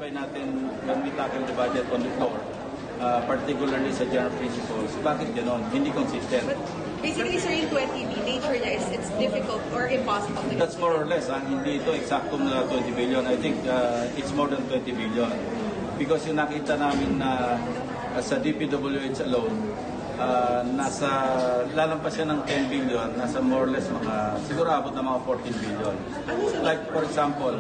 i-clarify natin when we tackle the budget on the floor, particularly sa general principles, bakit gano'n? Hindi consistent. But basically, sir, yung 20B, nature niya is it's difficult or impossible to That's more or less. Hindi ito eksaktong 20 billion. I think it's more than 20 billion. Because yung nakita namin na sa DPWH alone, lalampas siya ng 10 billion, nasa more or less siguro abot na mga 14 billion. Like for example,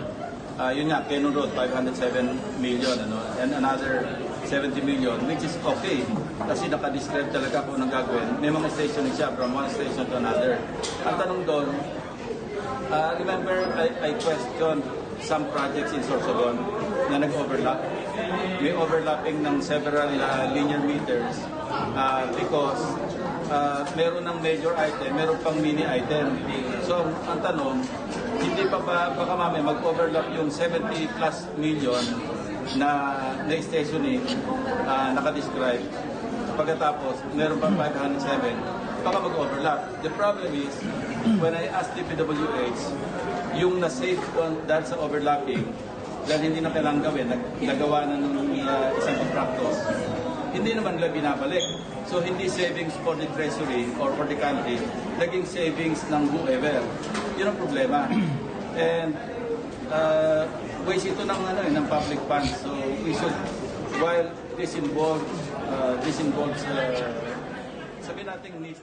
yun nga, Kenon Road, 507 million, and another 70 million, which is okay. Kasi naka-describe talaga kung anong gagawin. May mga stationing siya from one station to another. Ang tanong doon, remember, I questioned some projects in Sorsogon na nag-overlap. May overlapping ng several linear meters because meron ng major item, meron pang mini item. So, ang tanong, hindi pa baka mamaya mag-overlap yung 70 plus million na stationing naka-describe. Pagkatapos, meron pang 507, baka mag-overlap. The problem is, when I asked DPWH, yung na-save dahil sa overlapping, dahil hindi na kailangan gawin, nagawa na nung isang contractor, hindi naman nila binabalik. So, hindi savings for the treasury or for the country, naging savings ng whoever. Yun ang problema. And waste ito ng public funds. So, we should, while this involves sabihin natin needs